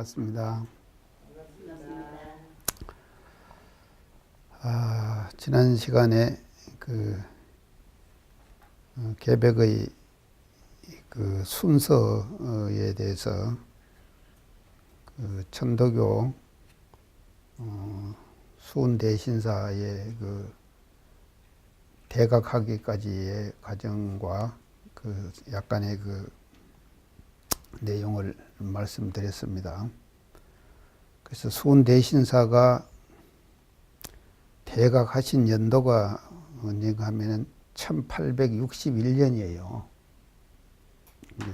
반갑습니다. 지난 시간에 개백의 순서에 대해서 천도교 수훈대신사의 대각하기까지의 과정과 약간의 내용을 말씀드렸습니다. 그래서 수훈대신사가 대각하신 연도가 언젠가 하면은 1861년이에요.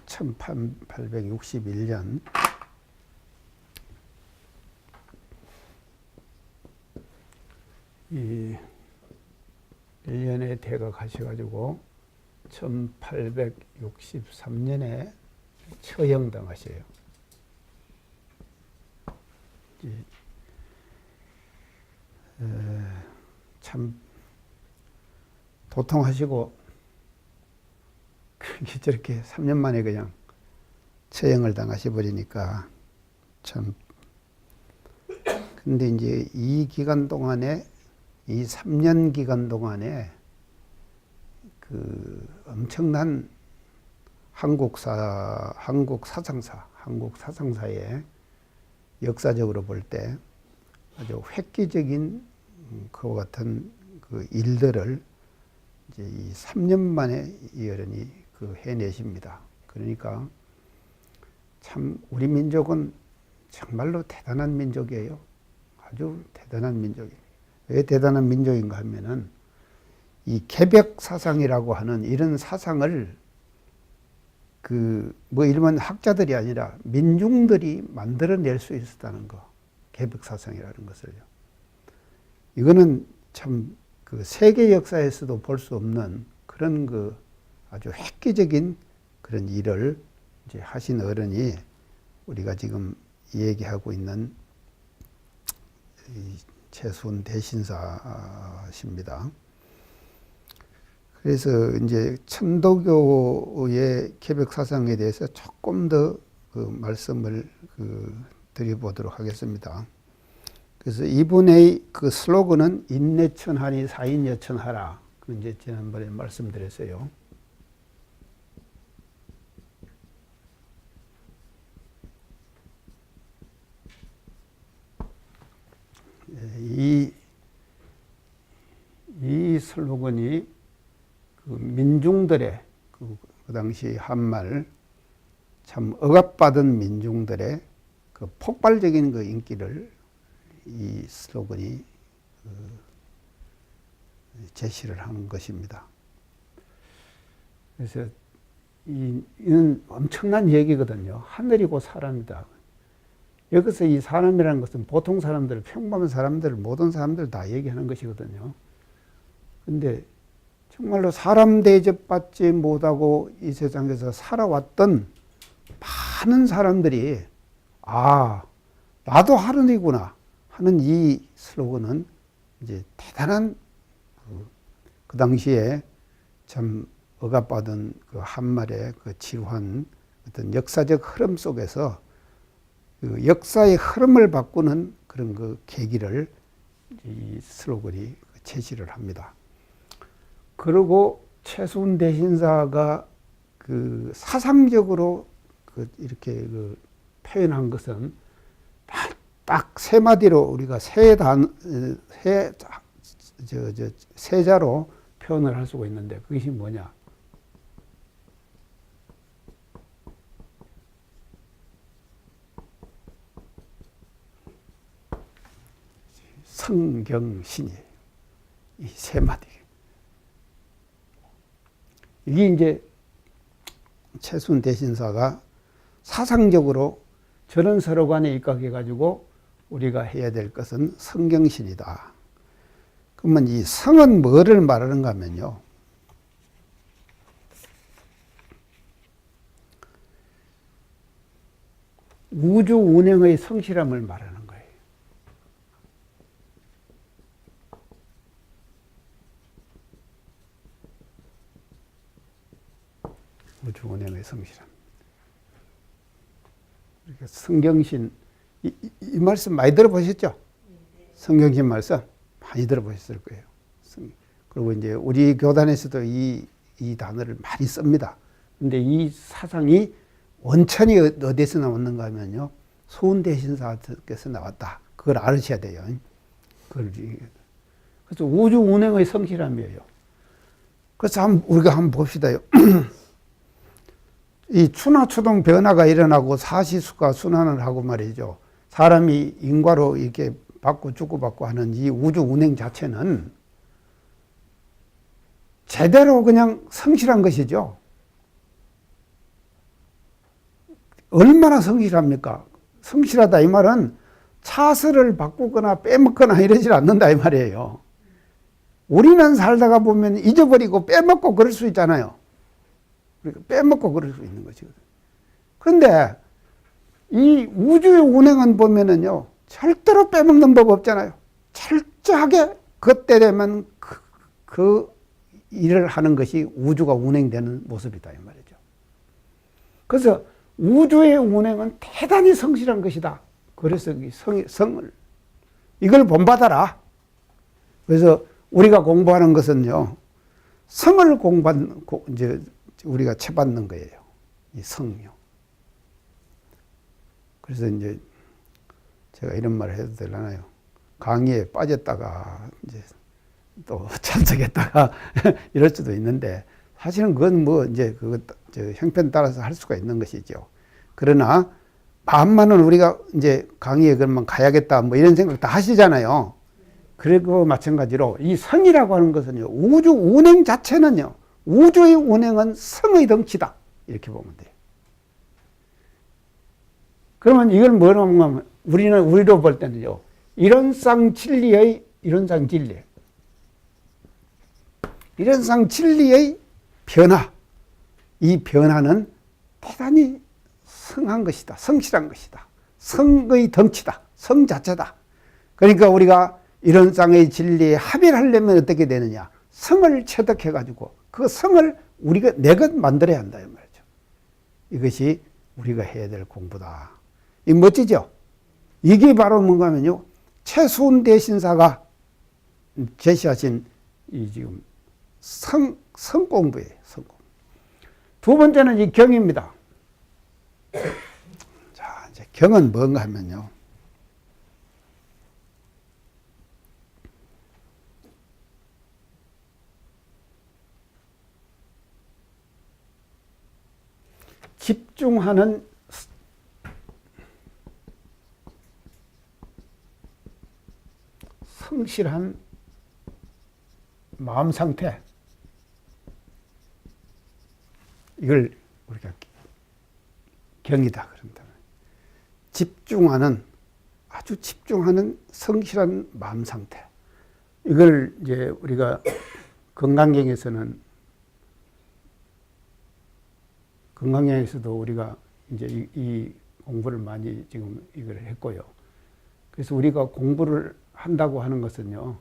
1861년. 이 1년에 대각하셔가지고 1863년에 처형당하셔요. 참 도통하시고 저렇게 3년 만에 그냥 처형을 당하셔버리니까 참. 근데 이제 이 기간 동안에, 이 3년 기간 동안에 엄청난 한국 사상사의 역사적으로 볼 때 아주 획기적인 그와 같은 일들을 이제 이 3년 만에 이 어른이 해내십니다. 그러니까 참 우리 민족은 정말로 대단한 민족이에요. 아주 대단한 민족이에요. 왜 대단한 민족인가 하면은 이 개벽 사상이라고 하는 이런 사상을 일반 학자들이 아니라 민중들이 만들어낼 수 있었다는 거. 개벽 사상이라는 것을요. 이거는 참 세계 역사에서도 볼 수 없는 그런 아주 획기적인 그런 일을 이제 하신 어른이 우리가 지금 얘기하고 있는 최수훈 대신사십니다. 그래서 이제 천도교의 개벽 사상에 대해서 조금 더 말씀을 드려보도록 하겠습니다. 그래서 이분의 슬로건은 인내천하니 사인여천하라. 이제 지난번에 말씀드렸어요. 이 슬로건이 민중들의 그 당시 한말 참 억압받은 민중들의 폭발적인 인기를 이 슬로건이 제시를 하는 것입니다. 그래서 이는 엄청난 얘기거든요. 하늘이고 사람이다. 여기서 이 사람이라는 것은 보통 사람들, 평범한 사람들, 모든 사람들 다 얘기하는 것이거든요. 근데 정말로 사람 대접받지 못하고 이 세상에서 살아왔던 많은 사람들이 나도 하늘이구나 하는 이 슬로건은 이제 대단한 그 당시에 참 억압받은 한말의 지루한 어떤 역사적 흐름 속에서 역사의 흐름을 바꾸는 그런 계기를 이 슬로건이 제시를 합니다. 그리고 최수훈 대신사가 사상적으로 이렇게 표현한 것은 딱 세 마디로 우리가 세자로 표현을 할 수가 있는데 그것이 뭐냐? 성경신이에요. 이 세 마디. 이게 이제 최수훈 대신사가 사상적으로 저런 서로간에 입각해가지고 우리가 해야 될 것은 성경신이다. 그러면 이 성은 뭐를 말하는가 하면요. 우주 운행의 성실함을 말하는 거예요. 우주 운행의 성실함. 성경신, 이 말씀 많이 들어보셨죠? 성경신 말씀 많이 들어보셨을 거예요. 그리고 이제 우리 교단에서도 이 단어를 많이 씁니다. 근데 이 사상이 원천이 어디서 나왔는가 하면요. 소운대신사께서 나왔다. 그걸 알으셔야 돼요. 그래서 우주 운행의 성실함이에요. 그래서 우리가 한번 봅시다요. 이 추나추동 변화가 일어나고 사시수가 순환을 하고 말이죠. 사람이 인과로 이렇게 받고 주고받고 하는 이 우주 운행 자체는 제대로 그냥 성실한 것이죠. 얼마나 성실합니까? 성실하다 이 말은 차스를 바꾸거나 빼먹거나 이러질 않는다 이 말이에요. 우리는 살다가 보면 잊어버리고 빼먹고 그럴 수 있잖아요. 그러니까 빼먹고 그럴 수 있는 것이거든요. 그런데 이 우주의 운행은 보면은요, 절대로 빼먹는 법 없잖아요. 철저하게 그때 되면 그 일을 하는 것이 우주가 운행되는 모습이다 이 말이죠. 그래서 우주의 운행은 대단히 성실한 것이다. 그래서 성을 이걸 본받아라. 그래서 우리가 공부하는 것은요, 성을 이제 우리가 채받는 거예요. 이 성요. 그래서 이제 제가 이런 말을 해도 되려나요? 강의에 빠졌다가 이제 또 참석했다가 이럴 수도 있는데 사실은 그건 뭐 이제 형편 따라서 할 수가 있는 것이죠. 그러나 마음만은 우리가 이제 강의에 그러면 가야겠다 뭐 이런 생각 다 하시잖아요. 그리고 마찬가지로 이 성이라고 하는 것은요, 우주 운행 자체는요, 우주의 운행은 성의 덩치다. 이렇게 보면 돼요. 그러면 이걸 뭐라고 하면 우리로 볼 때는요, 이론상 진리의 변화. 이 변화는 대단히 성한 것이다. 성실한 것이다. 성의 덩치다. 성 자체다. 그러니까 우리가 이론상의 진리에 합의를 하려면 어떻게 되느냐. 성을 체득해가지고 그 성을 우리가 내 것 만들어야 한다. 이 말이죠. 이것이 우리가 해야 될 공부다. 이 멋지죠? 이게 바로 뭔가 하면요. 최수훈 대신사가 제시하신 이 지금 성 공부예요. 성 공부. 두 번째는 이 경입니다. 자, 이제 경은 뭔가 하면요. 집중하는 성실한 마음 상태. 이걸 우리가 경이다 그런다. 아주 집중하는 성실한 마음 상태. 이걸 이제 우리가 건강경에서도 우리가 이제 이 공부를 많이 지금 이걸 했고요. 그래서 우리가 공부를 한다고 하는 것은요,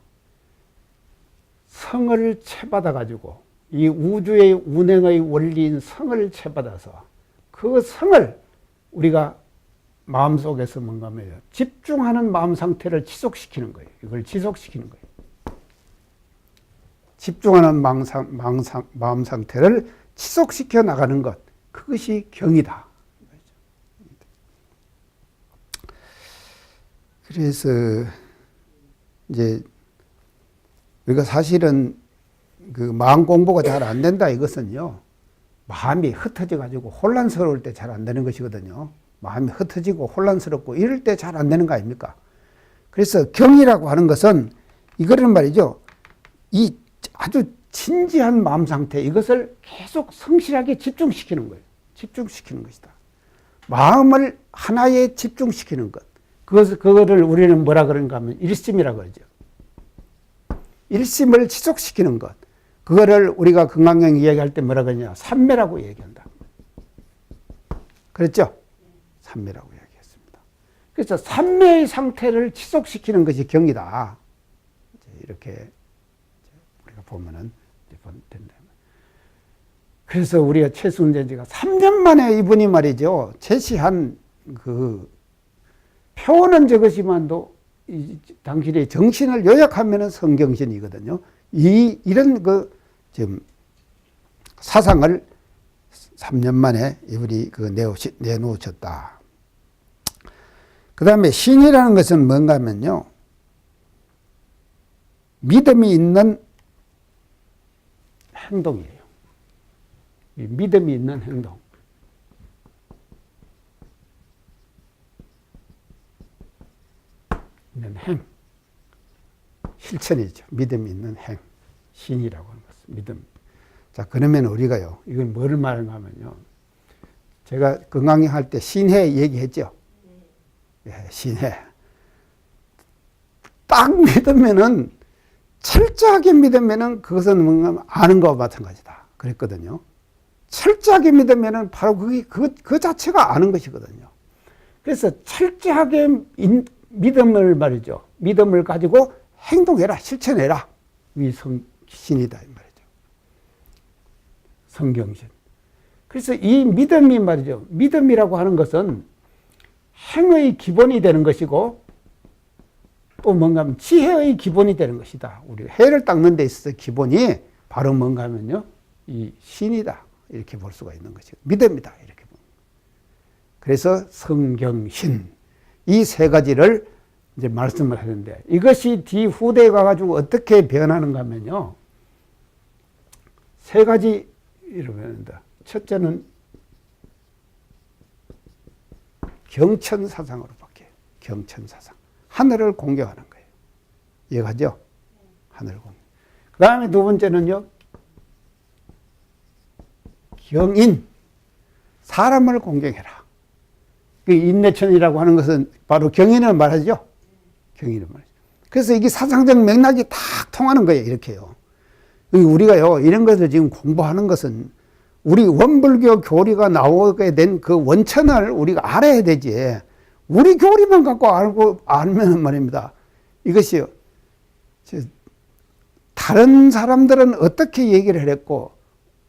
성을 채받아 가지고 이 우주의 운행의 원리인 성을 채받아서 그 성을 우리가 마음속에서 뭔가 하면 집중하는 마음 상태를 지속시키는 거예요. 이걸 지속시키는 거예요. 집중하는 마음 상태를 지속시켜 나가는 것, 그것이 경이다. 그래서 이제 우리가 사실은 그 마음 공부가 잘 안 된다 이것은요, 마음이 흩어져 가지고 혼란스러울 때 잘 안 되는 것이거든요. 마음이 흩어지고 혼란스럽고 이럴 때 잘 안 되는 거 아닙니까? 그래서 경이라고 하는 것은 이거는 말이죠. 이 아주 진지한 마음 상태, 이것을 계속 성실하게 집중시키는 거예요. 집중시키는 것이다. 마음을 하나에 집중시키는 것. 그거를 우리는 뭐라 그런가 하면 일심이라고 그러죠. 일심을 지속시키는 것. 그거를 우리가 건강경 이야기할 때 뭐라 그러냐. 삼매라고 얘기한다. 그랬죠? 삼매라고 이야기했습니다. 그래서 삼매의 상태를 지속시키는 것이 경이다. 이렇게 우리가 보면은 된다. 그래서 우리가 최수훈 대지가 3년 만에 이분이 말이죠. 제시한 그 표현은 저것이만도 당신의 정신을 요약하면 성경신이거든요. 이런 지금 사상을 3년 만에 이분이 내놓으셨다. 그 다음에 신이라는 것은 뭔가 하면요. 믿음이 있는 행동이에요. 믿음이 있는 행동. 있는 행. 실천이죠. 믿음이 있는 행. 신이라고 하는 것은 믿음. 자, 그러면 우리가요. 이건 뭐를 말하는가 하면요. 제가 건강히 할 때 신해 얘기했죠. 예, 신해. 딱 믿으면은 철저하게 믿으면은 그것은 뭔가 아는 것과 마찬가지다. 그랬거든요. 철저하게 믿으면은 바로 그 자체가 아는 것이거든요. 그래서 철저하게 믿음을 말이죠. 믿음을 가지고 행동해라, 실천해라. 이 신이다 이 말이죠. 성경신. 그래서 이 믿음이 말이죠. 믿음이라고 하는 것은 행의 기본이 되는 것이고 또 뭔가 하면 지혜의 기본이 되는 것이다. 우리가 해를 닦는 데 있어서 기본이 바로 뭔가 하면요. 이 신이다. 이렇게 볼 수가 있는 것이고 믿음이다. 이렇게 봅니다. 그래서 성경신. 이 세 가지를 이제 말씀을 하는데 이것이 뒤후대에 가가지고 어떻게 변하는가 하면요. 세 가지 이러면다. 첫째는 경천사상으로 바뀌어요. 경천사상. 하늘을 공경하는 거예요. 이해가죠? 하늘을 공경. 그 다음에 두 번째는요. 경인. 사람을 공경해라. 그 인내천이라고 하는 것은 바로 경인을 말하죠. 경인을 말하죠. 그래서 이게 사상적 맥락이 딱 통하는 거예요. 이렇게요. 우리가요, 이런 것을 지금 공부하는 것은 우리 원불교 교리가 나오게 된 그 원천을 우리가 알아야 되지. 우리 교리만 갖고 알면 말입니다. 이것이요. 다른 사람들은 어떻게 얘기를 했고,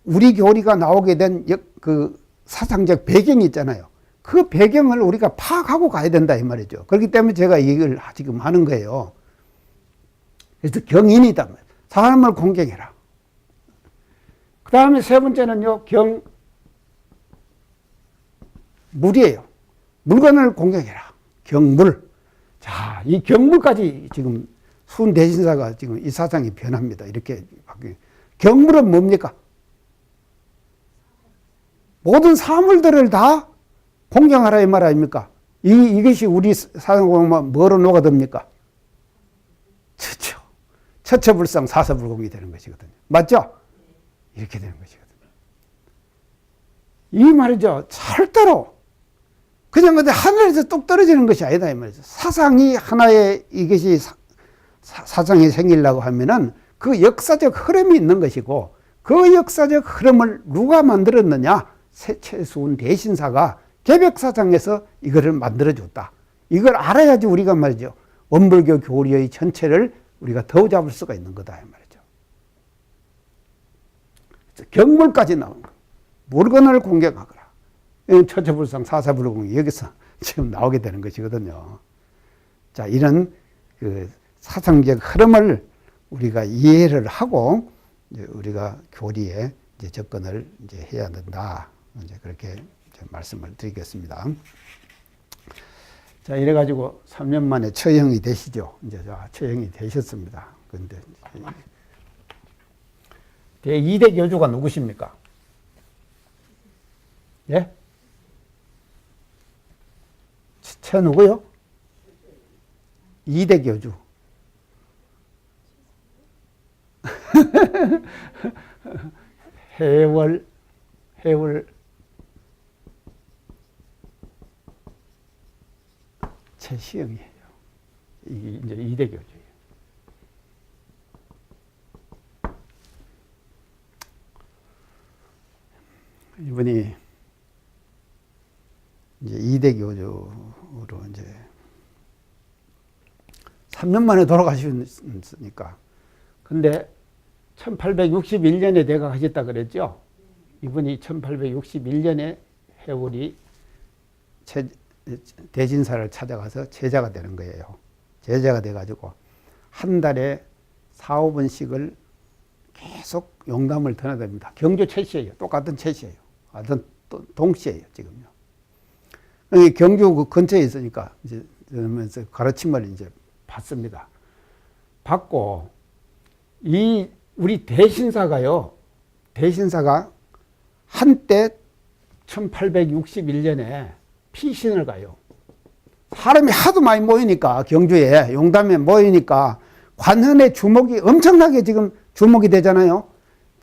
우리 교리가 나오게 된 그 사상적 배경이 있잖아요. 그 배경을 우리가 파악하고 가야 된다 이 말이죠. 그렇기 때문에 제가 이 얘기를 지금 하는 거예요. 그래서 경인이다. 사람을 공경해라. 그 다음에 세 번째는요. 경물이에요. 물건을 공경해라. 경물. 자, 이 경물까지 지금 순대신사가 지금 이 사상이 변합니다. 이렇게 바뀌어요. 경물은 뭡니까? 모든 사물들을 다 공경하라 이 말 아닙니까? 이것이 우리 사상공만 뭐로 녹아듭니까? 처처불상 사서불공이 되는 것이거든요. 맞죠? 이렇게 되는 것이거든요. 이 말이죠. 절대로 그냥 근데 하늘에서 뚝 떨어지는 것이 아니다 이 말이죠. 사상이 하나의 이것이 사상이 생기려고 하면은 그 역사적 흐름이 있는 것이고 그 역사적 흐름을 누가 만들었느냐? 최수훈 대신사가 개벽사상에서 이거를 만들어줬다. 이걸 알아야지 우리가 말이죠. 원불교 교리의 전체를 우리가 더잡을 수가 있는 거다. 이 말이죠. 경물까지 나오는 거. 물건을 공경하거라. 처처불상 사사불공이 여기서 지금 나오게 되는 것이거든요. 자, 이런 그 사상적 흐름을 우리가 이해를 하고 이제 우리가 교리에 이제 접근을 이제 해야 된다. 이제 그렇게 말씀을 드리겠습니다. 자, 이래가지고 3년 만에 처형이 되시죠. 이제 처형이 되셨습니다. 그런데 제2대 교주가 누구십니까? 예? 누구요? 2대 교주. 해월 최시영이에요. 이게 이제 2대 교주예요. 이분이 이제 2대 교주로 이제 3년 만에 돌아가셨으니까. 근데 1861년에 대각하셨다 그랬죠? 이분이 1861년에 해월이 대신사를 찾아가서 제자가 되는 거예요. 제자가 돼가지고 한 달에 4, 5번씩을 계속 용담을 드나듭니다. 경주 최씨예요. 똑같은 최씨예요. 같은 동씨예요, 지금요. 경주 그 근처에 있으니까 이제 그러면서 가르침을 이제 받습니다. 받고 이 우리 대신사가요. 대신사가 한때 1861년에 피신을 가요. 사람이 하도 많이 모이니까 경주에 용담에 모이니까 관현의 주목이 엄청나게 지금 주목이 되잖아요.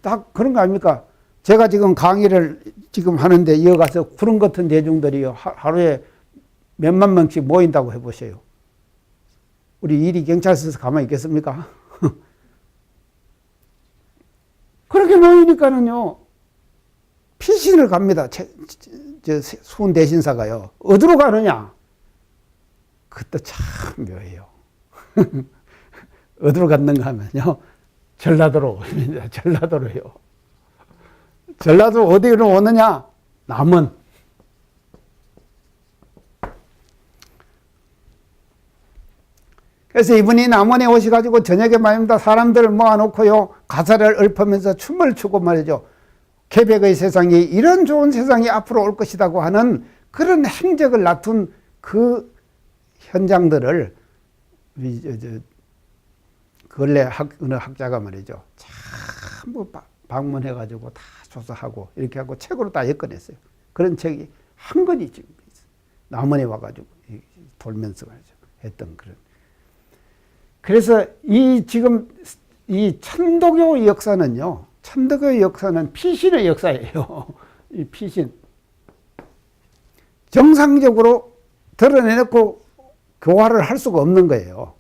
다 그런 거 아닙니까? 제가 지금 강의를 지금 하는데 이어가서 구름 같은 대중들이 하루에 몇만 명씩 모인다고 해보세요. 우리 일이 경찰서에서 가만히 있겠습니까? 그렇게 모이니까는요, 피신을 갑니다. 수훈 대신사가요. 어디로 가느냐? 그것도 참 묘해요. 어디로 갔는가 하면요, 전라도로, 전라도로요. 전라도 어디로 오느냐? 남원. 그래서 이분이 남원에 오셔가지고 저녁에 말입니다. 사람들을 모아놓고요, 가사를 읊으면서 춤을 추고 말이죠. 계백의 세상이 이런 좋은 세상이 앞으로 올 것이라고 하는 그런 행적을 나툰 그 현장들을 근래 어느 학자가 말이죠. 전부 방문해가지고 다 조사하고 이렇게 하고 책으로 다 엮어냈어요. 그런 책이 한 권이 지금 있어요. 남원에 와가지고 돌면서 했던 그런. 그래서 지금 이 천도교 역사는요, 천도교 역사는 피신의 역사예요. 이 피신. 정상적으로 드러내놓고 교화를 할 수가 없는 거예요.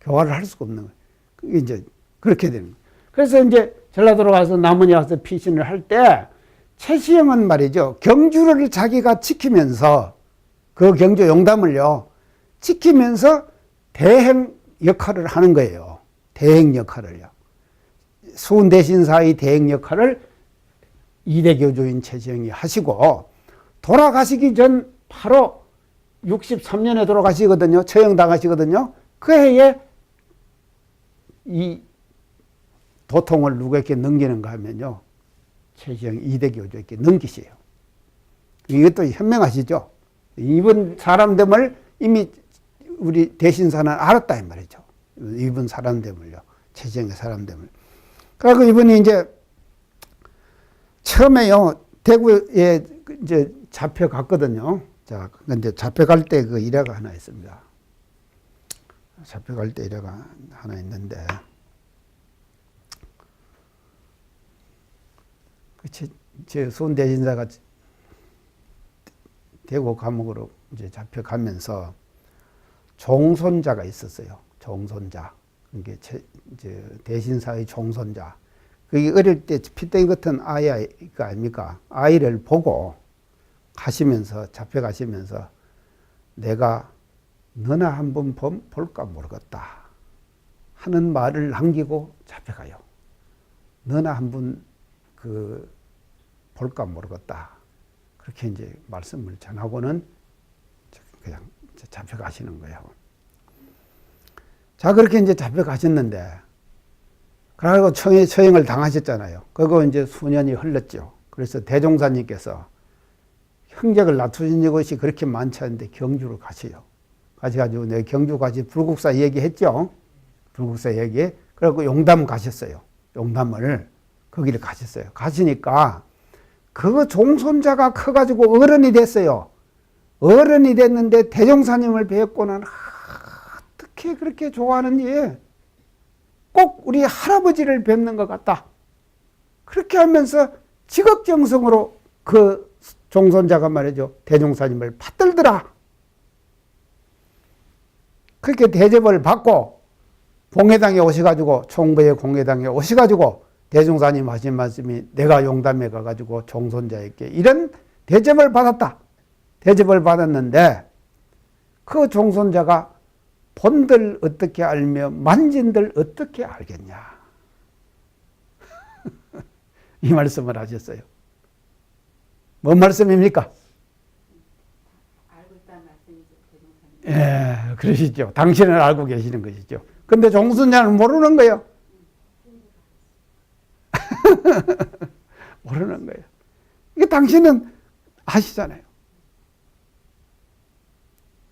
교화를 할 수가 없는 거예요. 그게 이제 그렇게 되는 거예요. 그래서 이제 전라도로 가서 남원에 와서 피신을 할 때 최시영은 말이죠. 경주를 자기가 지키면서 그 경주 용담을요, 지키면서 대행 역할을 하는 거예요. 대행 역할을요. 수훈 대신사의 대행 역할을 이대 교주인 최시영이 하시고, 돌아가시기 전 바로 63년에 돌아가시거든요. 처형당하시거든요. 그 해에 이 도통을 누구에게 넘기는가 하면요, 최시영 이대 교주에게 넘기세요. 이것도 현명하시죠. 이분 사람됨을 이미 우리 대신사는 알았다 이 말이죠. 이분 사람됨을요. 최시영의 사람됨을. 그리고 이분이 이제 처음에요, 대구에 이제 잡혀갔거든요. 자, 이제 잡혀갈 때 그 일화가 하나 있습니다. 잡혀갈 때 일화가 하나 있는데, 제 수훈 대신사가 대구 감옥으로 이제 잡혀가면서 종손자가 있었어요. 종손자. 이게 대신사의 종손자. 그게 어릴 때 피덩이 같은 아이가 아닙니까? 아이를 보고 가시면서, 잡혀가시면서 내가 너나 한번 볼까 모르겠다 하는 말을 남기고 잡혀가요. 너나 한번 볼까 모르겠다. 그렇게 이제 말씀을 전하고는 그냥 잡혀가시는 거예요. 자, 그렇게 이제 잡혀가셨는데, 그리고 처형을 당하셨잖아요. 그리고 이제 수년이 흘렀죠. 그래서 대종사님께서 형제를 낳으신 것이 그렇게 많지 않은데 경주로 가세요. 가셔가지고 내가 경주 가시 불국사 얘기했죠. 불국사 얘기. 그리고 용담 가셨어요. 용담을 거기를 가셨어요. 가시니까 그 종손자가 커가지고 어른이 됐어요. 어른이 됐는데 대종사님을 뵙고는 어떻게 그렇게 좋아하는지, 꼭 우리 할아버지를 뵙는 것 같다. 그렇게 하면서 지극정성으로 그 종손자가 말이죠, 대종사님을 받들더라. 그렇게 대접을 받고 공회당에 오셔가지고, 총부의 공회당에 오셔가지고 대종사님 하신 말씀이 내가 용담에 가가지고 종손자에게 이런 대접을 받았다. 대접을 받았는데 그 종손자가 본들 어떻게 알며 만진들 어떻게 알겠냐. 이 말씀을 하셨어요. 뭔 말씀입니까? 알고 있다는 예, 그러시죠. 당신은 알고 계시는 것이죠. 근데 종순자는 모르는 거예요. 모르는 거예요. 이게 당신은 아시잖아요.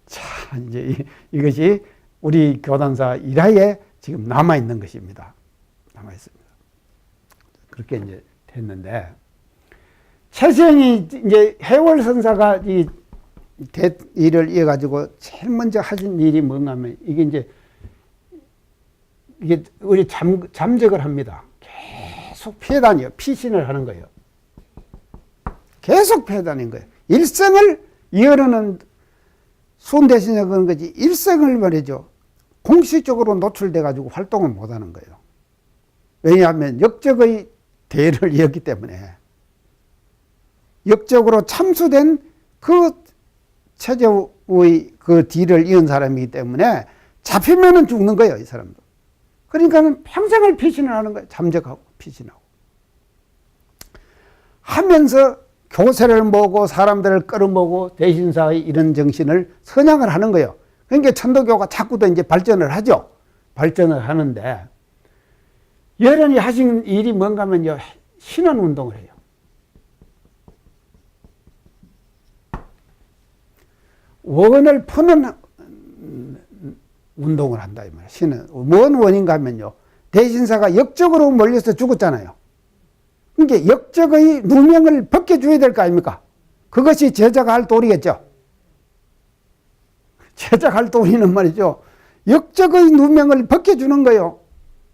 자, 이제 이것이 우리 교단사 일화에 지금 남아있는 것입니다. 남아있습니다. 그렇게 이제 됐는데, 최수영이 이제 해월선사가 이 일을 이어가지고 제일 먼저 하신 일이 뭔가 하면, 이게 우리 잠적을 합니다. 계속 피해 다녀요. 피신을 하는 거예요. 계속 피해 다니는 거예요. 일생을 이어르는 순대신에 그런 거지, 일생을 말이죠. 공식적으로 노출돼가지고 활동을 못 하는 거예요. 왜냐하면 역적의 대를 이었기 때문에, 역적으로 참수된 그 체제의 그 뒤를 이은 사람이기 때문에 잡히면은 죽는 거예요, 이 사람도. 그러니까 평생을 피신을 하는 거예요. 잠적하고 피신하고. 하면서 교세를 모으고 사람들을 끌어모으고 대신사의 이런 정신을 선양을 하는 거예요. 그러니까 천도교가 자꾸도 이제 발전을 하죠. 발전을 하는데, 여련히 하신 일이 뭔가 하면요, 신원 운동을 해요. 원을 푸는 운동을 한다 이 말이에요. 신은 뭔 원인가 하면요, 대신사가 역적으로 몰려서 죽었잖아요. 그러니까 역적의 누명을 벗겨줘야 될 거 아닙니까? 그것이 제자가 할 도리겠죠. 제자가 할 도리는 말이죠, 역적의 누명을 벗겨주는 거예요.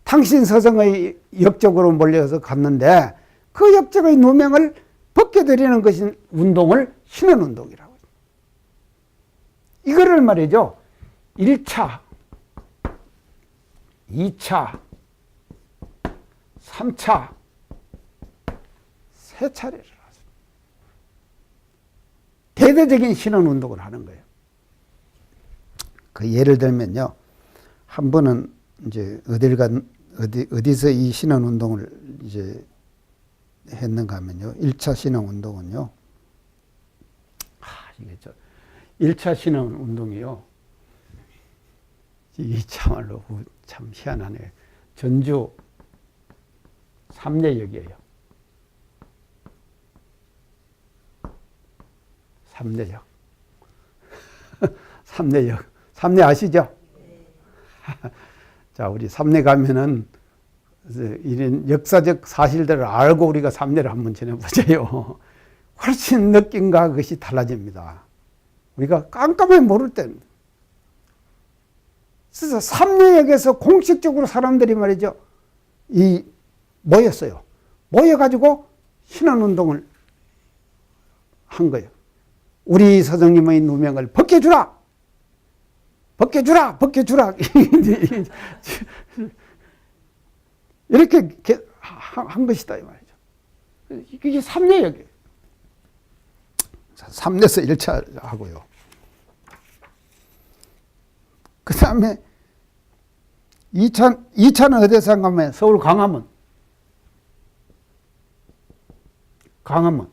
당신 서성의 역적으로 몰려서 갔는데 그 역적의 누명을 벗겨드리는 것인 운동을 신원운동이라고. 이거를 말이죠, 1차, 2차, 3차, 3차례를 하죠. 대대적인 신원운동을 하는 거예요. 그 예를 들면요, 한 번은 이제 어디서 이 신원운동을 이제 했는가 하면요, 1차 신원운동은요, 이게 1차 신원운동이요, 이 참말로 참 희한하네. 전주 삼례역이에요. 삼례역. 삼례역. 삼례 아시죠? 자, 우리 삼례 가면은 이런 역사적 사실들을 알고 우리가 삼례를 한번 지내보세요. 훨씬 느낌과 그것이 달라집니다. 우리가 깜깜하게 모를 때는. 그래서 삼례역에서 공식적으로 사람들이 말이죠, 모였어요. 모여가지고 신원운동을 한 거예요. 우리 서정님의 누명을 벗겨주라! 벗겨주라! 벗겨주라! 이렇게 한 것이다, 이 말이죠. 이게 삼례역이에요. 삼례에서 1차 하고요. 그 다음에 2차는 어디서 한 가면 서울 광화문. 광화문.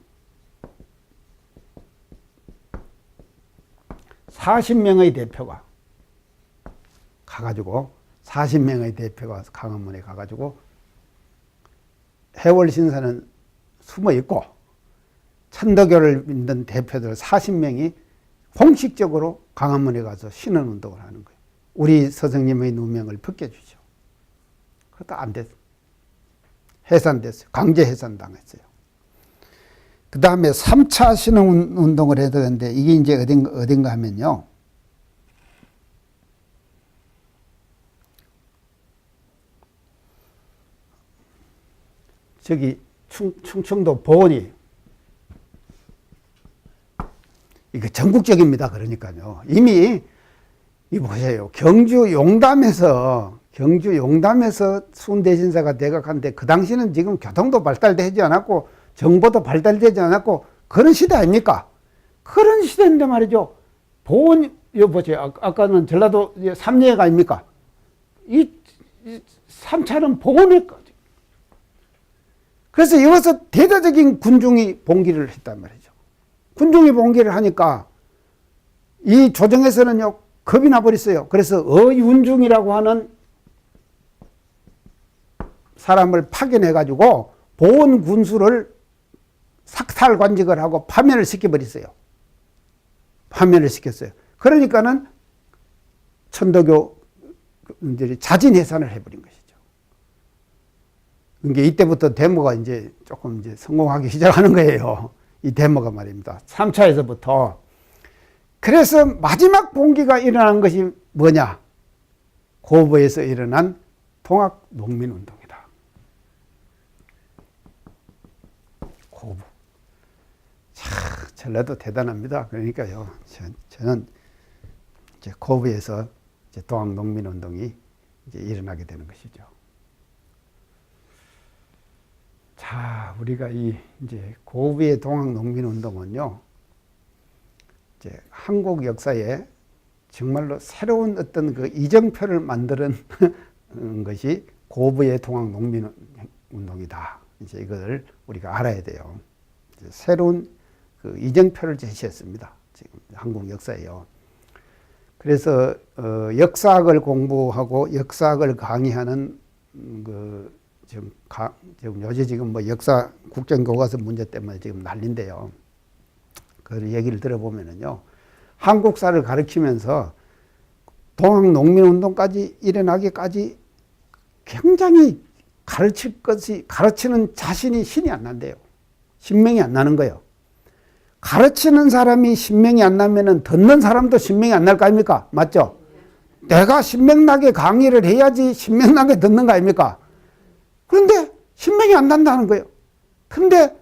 40명의 대표가 가가지고, 40명의 대표가 광화문에 가가지고, 해월신사는 숨어 있고, 천도교를 믿는 대표들 40명이 공식적으로 광화문에 가서 신원운동을 하는 거예요. 우리 서정님의 누명을 벗겨주죠. 그것도 안 됐어요. 해산됐어요. 강제 해산당했어요. 그 다음에 3차 신원운동을 해야 되는데, 이게 이제 어딘가 하면요, 저기 충청도 보은이, 이거 전국적입니다. 그러니까요. 이미 이 보세요. 경주 용담에서 순대신사가 대각한데, 그 당시는 지금 교통도 발달되지 않았고 정보도 발달되지 않았고 그런 시대 아닙니까? 그런 시대인데 말이죠. 보은, 여기 보세요. 아까는 전라도 삼례가 아닙니까? 이 3차는 보은에까지. 그래서 여기서 대대적인 군중이 봉기를 했단 말이죠. 군중이 봉기를 하니까 이 조정에서는요, 겁이 나버렸어요. 그래서 어윤중이라고 하는 사람을 파견해가지고 보원 군수를 삭탈관직을 하고 파면을 시켜버렸어요. 파면을 시켰어요. 그러니까는 천도교들이 자진해산을 해버린 것이죠. 그러니까 이때부터 데모가 이제 조금 이제 성공하기 시작하는 거예요. 이 데모가 말입니다. 3차에서부터. 그래서 마지막 봉기가 일어난 것이 뭐냐? 고부에서 일어난 동학농민운동이다. 고부. 전라도 대단합니다. 그러니까요. 저는 이제 고부에서 이제 동학농민운동이 이제 일어나게 되는 것이죠. 자, 우리가 이제 고부의 동학농민운동은요, 이제 한국 역사에 정말로 새로운 어떤 그 이정표를 만드는 것이 고부의 동학농민운동이다. 이제 이걸 우리가 알아야 돼요. 이제 새로운 그 이정표를 제시했습니다. 지금 한국 역사에요. 그래서 역사학을 공부하고 역사학을 강의하는 지금 요새 지금 뭐 역사 국정교과서 문제 때문에 지금 난린데요. 그 얘기를 들어보면은요, 한국사를 가르치면서 동학농민운동까지 일어나기까지 굉장히 가르치는 자신이 신이 안 난대요. 신명이 안 나는 거예요. 가르치는 사람이 신명이 안 나면은 듣는 사람도 신명이 안 날 거 아닙니까? 맞죠? 내가 신명나게 강의를 해야지 신명나게 듣는 거 아닙니까? 그런데 신명이 안 난다는 거예요. 근데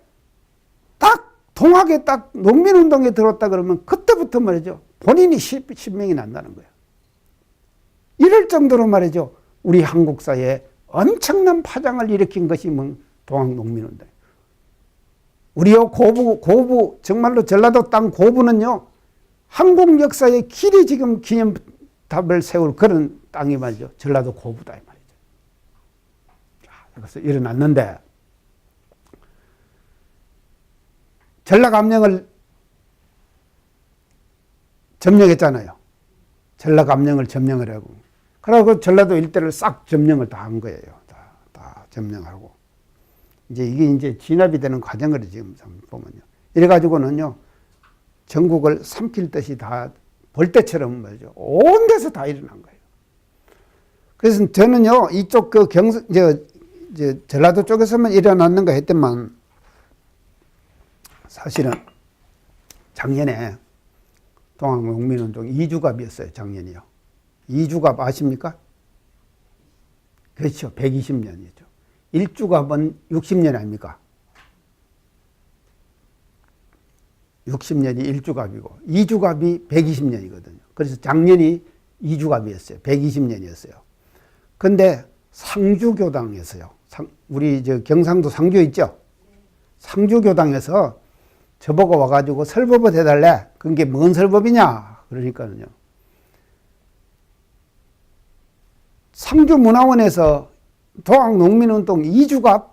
딱 동학에 딱 농민운동에 들었다 그러면 그때부터 말이죠. 본인이 신명이 난다는 거예요. 이럴 정도로 말이죠. 우리 한국사에 엄청난 파장을 일으킨 것이 동학농민운동. 우리요 고부 정말로 전라도 땅 고부는요. 한국 역사의 길이 지금 기념탑을 세울 그런 땅이 말이죠. 전라도 고부다 이 말이죠. 그래서 일어났는데 전라감령을 점령했잖아요. 전라감령을 점령을 하고 그러고 전라도 일대를 싹 점령을 다 한 거예요. 다 점령하고 이제 이게 이제 진압이 되는 과정을 지금 보면요. 이래가지고는요 전국을 삼킬 듯이 다 벌떼처럼 말이죠. 온 데서 다 일어난 거예요. 그래서 저는요 이쪽 그 전라도 쪽에서만 일어났는가 했더만 사실은 작년에 동학농민운동 이주갑이었어요. 작년이요. 이주갑 아십니까? 그렇죠. 120년이죠. 1주갑은 60년 아닙니까? 60년이 1주갑이고 2주갑이 120년이거든요. 그래서 작년이 2주갑이었어요. 120년이었어요. 근데 상주교당에서요. 우리 경상도 상주 있죠? 상주교당에서 저보고 와가지고 설법을 해달래. 그게 뭔 설법이냐? 그러니까요. 상주문화원에서 동학농민운동 2주갑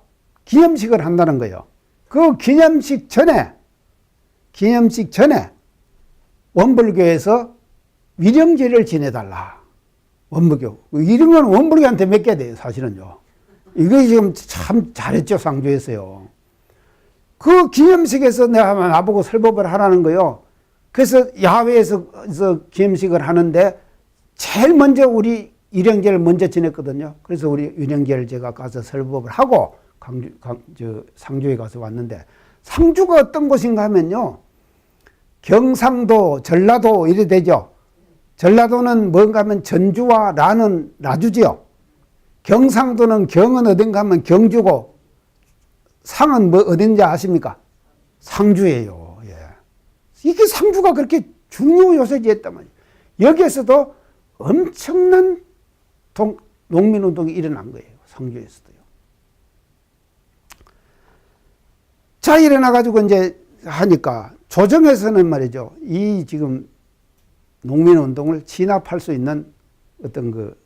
기념식을 한다는 거예요. 그 기념식 전에 원불교에서 위령제를 지내달라. 원불교. 이런 건 원불교한테 맡겨야 돼요, 사실은요. 이거 지금 참 잘했죠, 상주에서요. 그 기념식에서 내가 나보고 설법을 하라는 거요. 그래서 야외에서 기념식을 하는데 제일 먼저 우리 위령제를 먼저 지냈거든요. 그래서 우리 위령제를 제가 가서 설법을 하고 상주에 가서 왔는데 상주가 어떤 곳인가 하면요. 경상도, 전라도 이래 되죠. 전라도는 뭔가 하면 전주와 라는 라주지요. 경상도는 경은 어딘가 하면 경주고 상은 뭐 어딘지 아십니까? 상주예요. 예. 이게 상주가 그렇게 중요 요새지였단 말이에요. 여기에서도 엄청난 농민운동이 일어난 거예요. 상주에서도요. 자, 일어나가지고 이제 하니까 조정에서는 말이죠. 이 지금 농민운동을 진압할 수 있는 어떤 그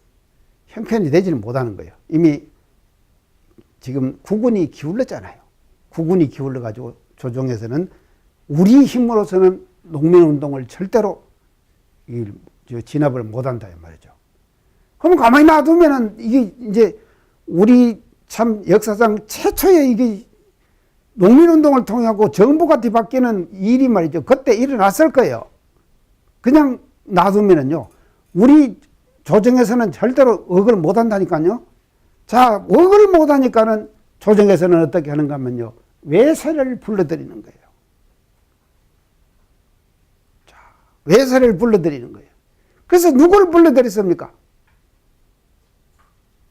형편이 되지는 못하는 거예요. 이미 지금 국군이 기울었잖아요. 국군이 기울어가지고 조정에서는 우리 힘으로서는 농민운동을 절대로 진압을 못한다 이 말이죠. 그럼 가만히 놔두면은 이게 이제 우리 참 역사상 최초의 이게 농민운동을 통하고 정부가 뒤바뀌는 일이 말이죠. 그때 일어났을 거예요. 그냥 놔두면은요. 우리 조정에서는 절대로 억을 못한다니까요. 자, 억을 못하니까는 조정에서는 어떻게 하는가 하면요. 외세를 불러들이는 거예요. 자, 외세를 불러들이는 거예요. 그래서 누구를 불러들였습니까?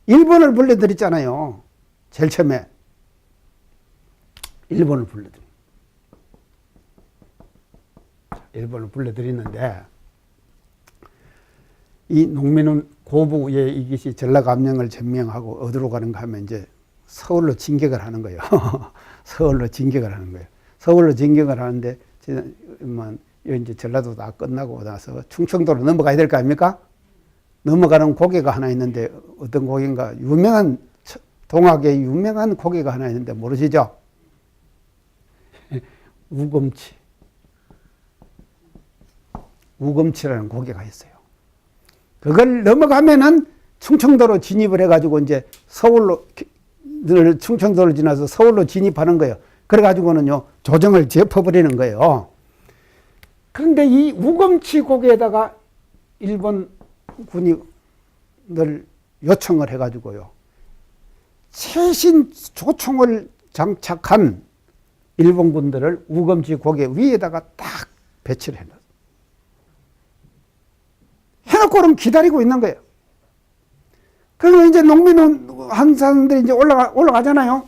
일본을 불러들였잖아요. 제일 처음에. 일본을 불러들이는데 이 농민은 고부의 이것이 전라감령을 점령하고 어디로 가는가 하면 이제 서울로 진격을 하는 거예요. 서울로 진격을 하는 거예요. 서울로 진격을 하는데 이제 전라도 다 끝나고 나서 충청도로 넘어가야 될 거 아닙니까? 넘어가는 고개가 하나 있는데 어떤 고개인가 동학의 유명한 고개가 하나 있는데 모르시죠? 우금치라는 고개가 있어요. 그걸 넘어가면은 충청도로 진입을 해가지고 이제 충청도를 지나서 서울로 진입하는 거예요. 그래가지고는요, 조정을 제퍼버리는 거예요. 그런데 이 우금치 고개에다가 일본 군이 늘 요청을 해가지고요, 최신 조총을 장착한 일본군들을 우금치 고개 위에다가 딱 배치를 해놨어요. 해놓고는 기다리고 있는 거예요. 그러면 이제 농민은 한 사람들이 이제 올라가잖아요.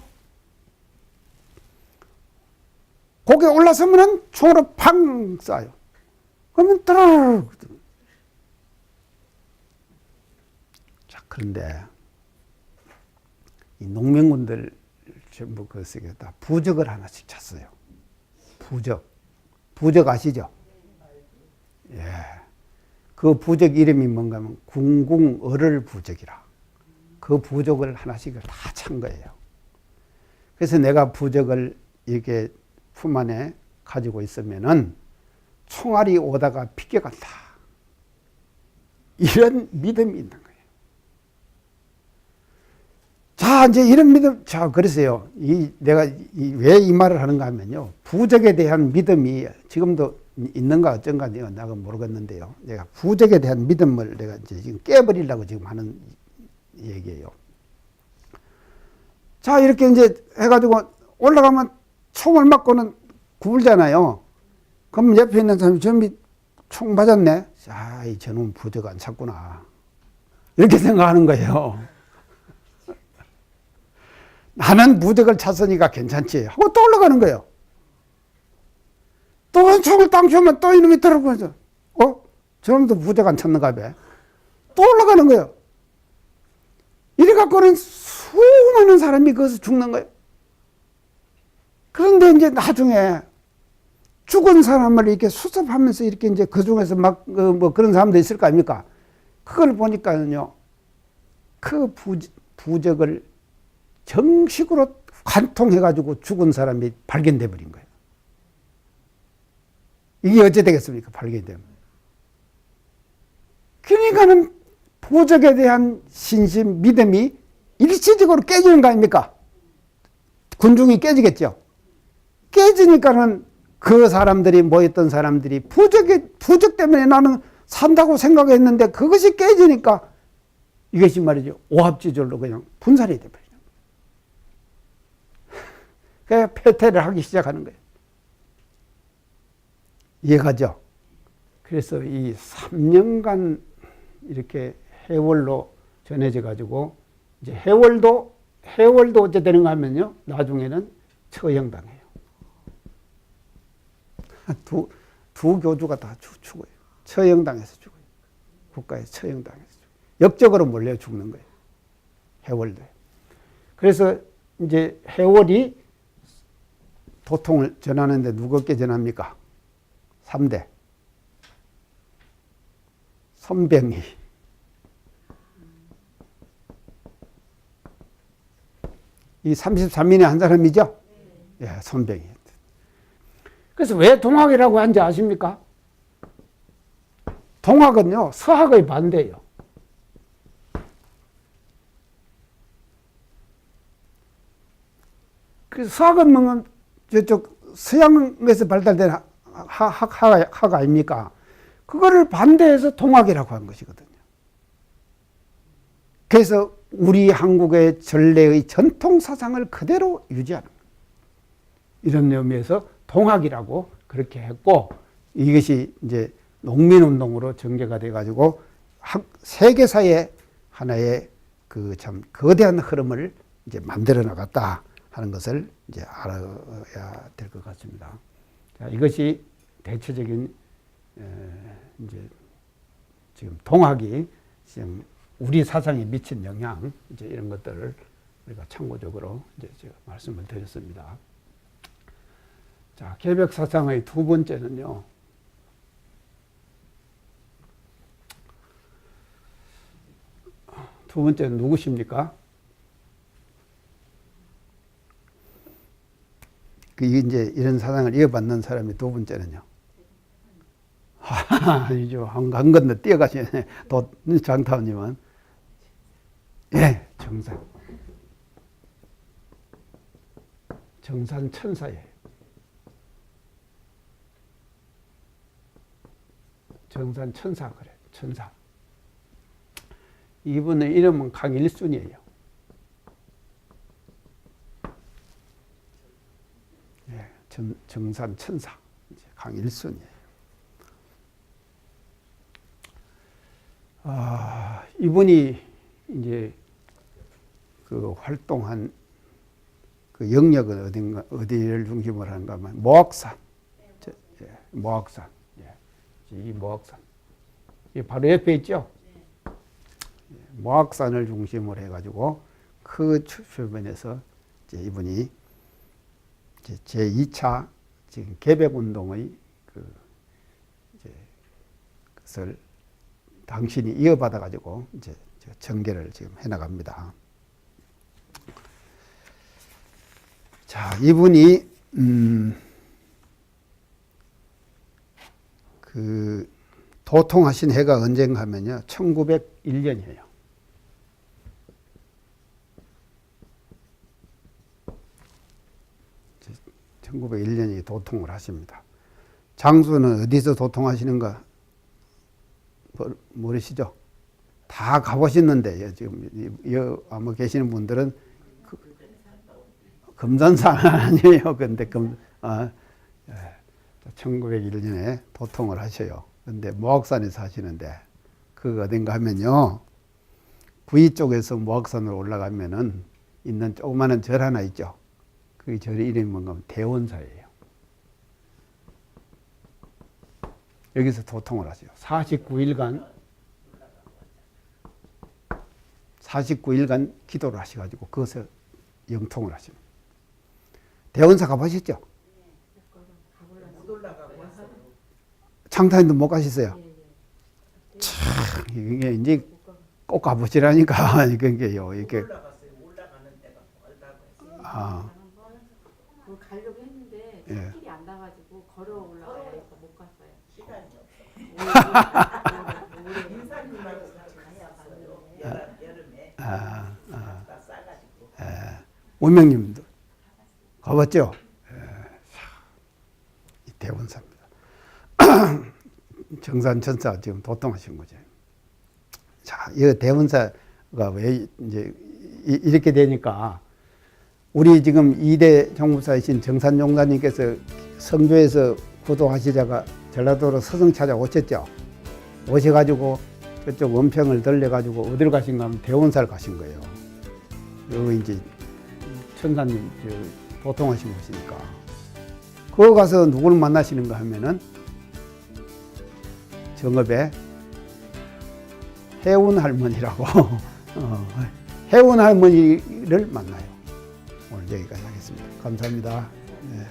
고개 올라서면은 총으로 팡 쏴요. 그러면 따라락. 자, 그런데 이 농민군들 전부 그것에 다 부적을 하나씩 찼어요. 부적 아시죠? 예. 그 부적 이름이 뭔가 하면 궁궁어를 부적이라. 그 부적을 하나씩을 다 찬 거예요. 그래서 내가 부적을 이렇게 품 안에 가지고 있으면은 총알이 오다가 비껴간다. 이런 믿음이 있는 거예요. 자, 이제 이런 믿음, 자, 그래서요. 내가 왜 이 말을 하는가 하면요. 부적에 대한 믿음이 지금도 있는가 어쩐가 내가 모르겠는데요. 내가 부적에 대한 믿음을 내가 이제 지금 깨버리려고 지금 하는 얘기예요. 자, 이렇게 이제 해가지고 올라가면 총을 맞고는 굽을잖아요. 그럼 옆에 있는 사람이 저놈이 총 맞았네. 자, 저놈 부적 안 찼구나. 이렇게 생각하는 거예요. 나는 부적을 찼으니까 괜찮지 하고 또 올라가는 거예요. 또 총을 땅 쏘면 또 이놈이 들어가죠. 저놈도 부적 안 찼는가 봐. 또 올라가는 거예요. 이래갖고는 수많은 사람이 거기서 죽는 거예요. 그런데 이제 나중에 죽은 사람을 이렇게 수습하면서 이렇게 이제 그 중에서 막 뭐 그런 사람도 있을 거 아닙니까? 그걸 보니까요, 그 부적을 정식으로 관통해가지고 죽은 사람이 발견돼 버린 거예요. 이게 어찌 되겠습니까? 발견되면. 그러니까는 부적에 대한 신심, 믿음이 일시적으로 깨지는 거 아닙니까? 군중이 깨지겠죠. 깨지니까는 그 사람들이 모였던 사람들이 부적 때문에 나는 산다고 생각했는데 그것이 깨지니까 이것이 말이죠. 오합지졸로 그냥 분산이 돼버리죠. 그래서 패퇴를 하기 시작하는 거예요. 이해가죠? 그래서 이 3년간 이렇게 해월로 전해져 가지고 이제 해월도 어째 되는가 하면요. 나중에는 처형당해요. 두 교주가 다 죽어요. 처형당해서 죽어요. 국가에 처형당해서 죽어요. 역적으로 몰려 죽는 거예요. 해월도에. 그래서 이제 해월이 도통을 전하는데 누구께 전합니까? 3대. 손병희. 이 33인의 한 사람이죠? 예, 손병희. 그래서 왜 동학이라고 한지 아십니까? 동학은요, 서학의 반대예요. 그래서 서학은 뭐 저쪽 서양에서 발달된 학 아닙니까? 그거를 반대해서 동학이라고 한 것이거든요. 그래서 우리 한국의 전래의 전통 사상을 그대로 유지하는 거예요. 이런 의미에서 동학이라고 그렇게 했고, 이것이 이제 농민운동으로 전개가 돼가지고 세계사의 하나의 그 참 거대한 흐름을 이제 만들어 나갔다 하는 것을 이제 알아야 될 것 같습니다. 자, 이것이 대체적인 이제 지금 동학이 지금 우리 사상에 미친 영향, 이제 이런 것들을 우리가 참고적으로 이제 제가 말씀을 드렸습니다. 자, 개벽 사상의 두 번째는요. 두 번째는 누구십니까? 이제 이런 사상을 이어받는 사람이 두 번째는요. 아니죠. 한 건너 뛰어가시네. 장타원님은. 예, 정산. 정산 천사예요. 정산 천사 그래. 천사. 이분의 이름은 강일순이에요. 예, 정산 천사. 강일순이에요. 이분이 이제 그 활동한 그 영역은 어디를 중심으로 하는가 하면 모악산. 모악산. 이 모악산. 이 바로 옆에 있죠? 모악산을 중심으로 해가지고 그 주변에서 이제 이분이 이제 제2차 지금 개벽운동의 그것을 당신이 이어받아가지고 이제 전개를 지금 해나갑니다. 자, 이분이 그 도통하신 해가 언젠가 하면요, 1901년이에요. (1901년이) 도통을 하십니다. 장소는 어디서 도통하시는가 모르시죠? 다 가보셨는데 지금 아마 계시는 분들은 금산산 아니에요. 근데 1901년에 도통을 하셔요. 근데 모악산에 사시는데 그 어딘가 하면요, 구이 쪽에서 모악산으로 올라가면은 있는 조그마한 절 하나 있죠. 그 절 이름이 뭔가 하면 대원사예요. 여기서 도통을 하세요. 49일간 기도를 하셔가지고 그것을 영통을 하십니다. 대원사 가보셨죠? 창타님도 못 가셨어요? 참, 이게 이제 꼭 가보시라니까. 이게요, 이게. 가려고 했는데 길이 안 나가지고 걸어 올라가야 해서 못 갔어요. 시간이 없어요. 인사님하고 여름에 싸가지고. 원명님도 가봤죠? 이 대원사입니다. 정산천사 지금 도통하신 거죠. 자, 이 대원사가 왜 이제 이렇게 되니까, 우리 지금 2대 종부사이신 정산종사님께서 성교에서 구도하시다가 전라도로 서성 찾아오셨죠. 오셔가지고 저쪽 은평을 들려가지고 어디로 가신가 하면 대원사를 가신 거예요. 여기 이제 천사님 도통하신 곳이니까. 거기 가서 누구를 만나시는가 하면은 정읍에 해운 할머니라고 해운 할머니를 만나요. 오늘 여기까지 하겠습니다. 감사합니다. 네.